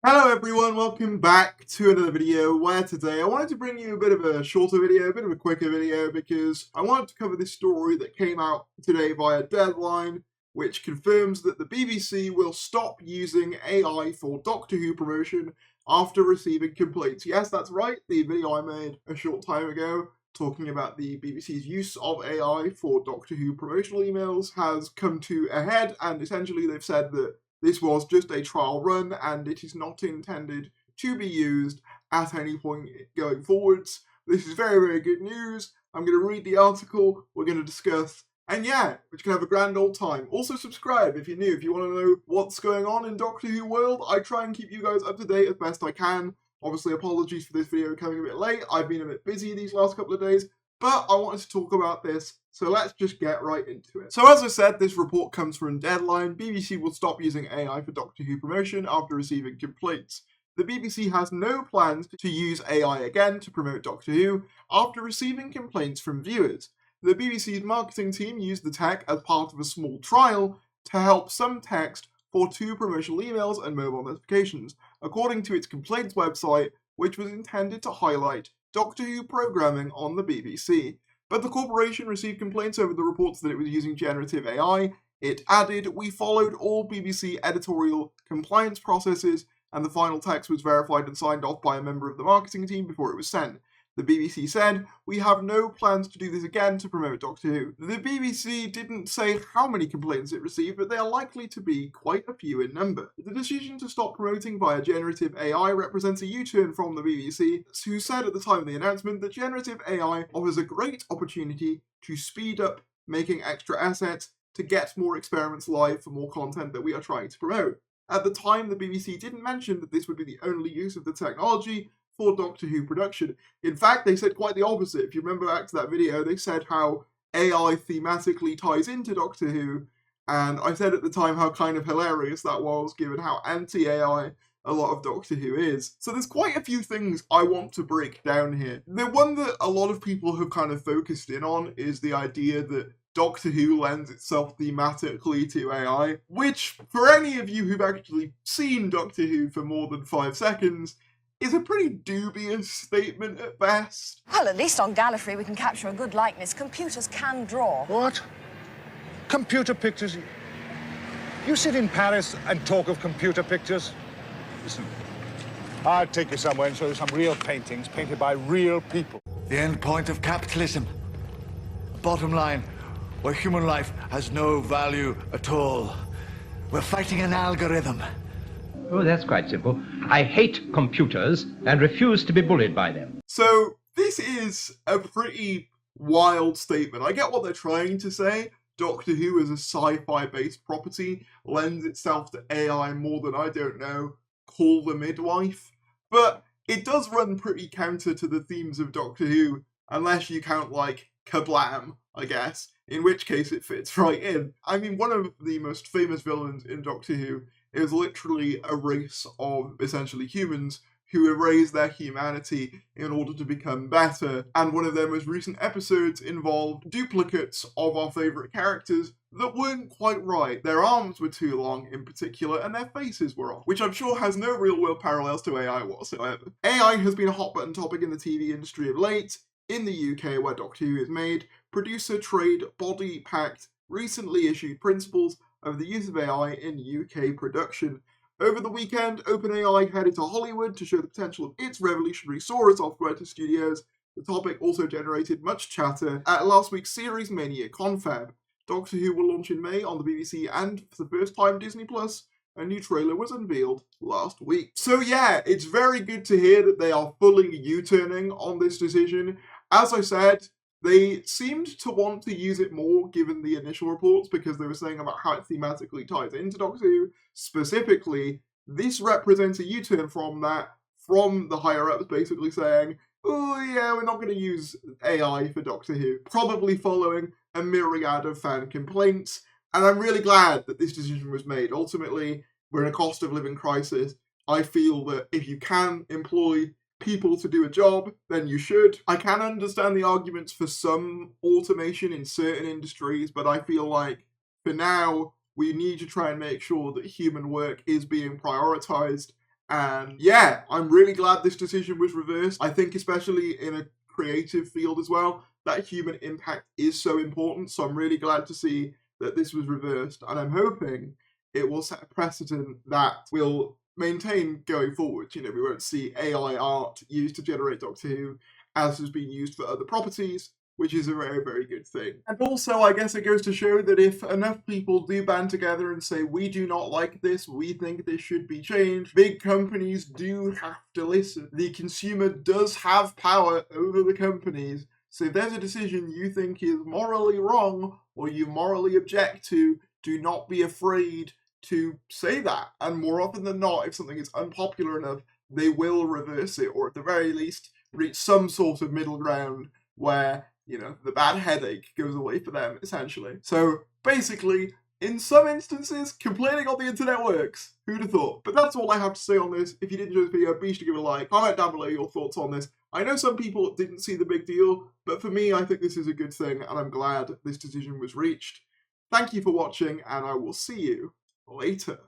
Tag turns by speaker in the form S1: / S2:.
S1: Hello everyone, welcome back to another video where today I wanted to bring you a bit of a shorter video, a bit of a quicker video, because I wanted to cover this story that came out today via Deadline, which confirms that the BBC will stop using AI for Doctor Who promotion after receiving complaints. Yes, that's right, the video I made a short time ago talking about the BBC's use of AI for Doctor Who promotional emails has come to a head, and essentially they've said that this was just a trial run and it is not intended to be used at any point going forwards. This is very, very good news. I'm going to read the article, we're going to discuss, and yeah, we can have a grand old time. Also subscribe if you're new, if you want to know what's going on in Doctor Who world. I try and keep you guys up to date as best I can. Obviously, apologies for this video coming a bit late. I've been a bit busy these last couple of days, but I wanted to talk about this, so let's just get right into it. So as I said, this report comes from Deadline. BBC will stop using AI for Doctor Who promotion after receiving complaints. The BBC has no plans to use AI again to promote Doctor Who after receiving complaints from viewers. The BBC's marketing team used the tech as part of a small trial to help some text for 2 promotional emails and mobile notifications, according to its complaints website, which was intended to highlight Doctor Who programming on the BBC. But the corporation received complaints over the reports that it was using generative AI. It added, "We followed all BBC editorial compliance processes, and the final text was verified and signed off by a member of the marketing team before it was sent." The BBC said, "We have no plans to do this again to promote Doctor Who." The BBC didn't say how many complaints it received, but they are likely to be quite a few in number. The decision to stop promoting via generative AI represents a U-turn from the BBC, who said at the time of the announcement that generative AI offers a great opportunity to speed up making extra assets to get more experiments live for more content that we are trying to promote. At the time, the BBC didn't mention that this would be the only use of the technology for Doctor Who production. In fact, they said quite the opposite. If you remember back to that video, they said how AI thematically ties into Doctor Who, and I said at the time how kind of hilarious that was, given how anti-AI a lot of Doctor Who is. So there's quite a few things I want to break down here. The one that a lot of people have kind of focused in on is the idea that Doctor Who lends itself thematically to AI, which, for any of you who've actually seen Doctor Who for more than 5 seconds, is a pretty dubious statement at best.
S2: Well, at least on Gallifrey we can capture a good likeness. Computers can draw.
S3: What? Computer pictures? You sit in Paris and talk of computer pictures? Listen, I'll take you somewhere and show you some real paintings painted by real people.
S4: The end point of capitalism. Bottom line, where human life has no value at all. We're fighting an algorithm.
S5: Oh, that's quite simple. I hate computers and refuse to be bullied by them.
S1: So this is a pretty wild statement. I get what they're trying to say. Doctor Who as a sci-fi based property lends itself to AI more than, I don't know, Call the Midwife. But it does run pretty counter to the themes of Doctor Who, unless you count like Kablam, I guess, in which case it fits right in. I mean, one of the most famous villains in Doctor Who is literally a race of essentially humans who erase their humanity in order to become better, and one of their most recent episodes involved duplicates of our favourite characters that weren't quite right. Their arms were too long in particular, and their faces were off, which I'm sure has no real world parallels to AI whatsoever. AI has been a hot button topic in the TV industry of late. In the UK, where Doctor Who is made, producer Trade Body Pact recently issued principles of the use of AI in UK production. Over the weekend, OpenAI headed to Hollywood to show the potential of its revolutionary Sora software to studios. The topic also generated much chatter at last week's Series Mania Confab. Doctor Who will launch in May on the BBC, and for the first time Disney+, a new trailer was unveiled last week. So yeah, it's very good to hear that they are fully U-turning on this decision. As I said, they seemed to want to use it more given the initial reports, because they were saying about how it thematically ties into Doctor Who. Specifically, this represents a U-turn from that, from the higher-ups basically saying, oh yeah, we're not going to use AI for Doctor Who, probably following a myriad of fan complaints. And I'm really glad that this decision was made. Ultimately, we're in a cost of living crisis. I feel that if you can employ people to do a job, then you should. I can understand the arguments for some automation in certain industries, but I feel like for now, we need to try and make sure that human work is being prioritized And yeah, I'm really glad this decision was reversed. I think especially in a creative field as well, that human impact is so important. So I'm really glad to see that this was reversed. And I'm hoping it will set a precedent that will maintain going forward. You know, we won't see AI art used to generate Doctor Who as has been used for other properties, which is a very, very good thing. And also, I guess it goes to show that if enough people do band together and say, we do not like this, we think this should be changed, big companies do have to listen. The consumer does have power over the companies. So if there's a decision you think is morally wrong or you morally object to, do not be afraid to say that. And more often than not, if something is unpopular enough, they will reverse it, or at the very least, reach some sort of middle ground where, you know, the bad headache goes away for them, essentially. So basically, in some instances, complaining on the internet works. Who'd have thought? But that's all I have to say on this. If you did enjoy this video, be sure to give it a like. Comment down below your thoughts on this. I know some people didn't see the big deal, but for me, I think this is a good thing, and I'm glad this decision was reached. Thank you for watching, and I will see you later.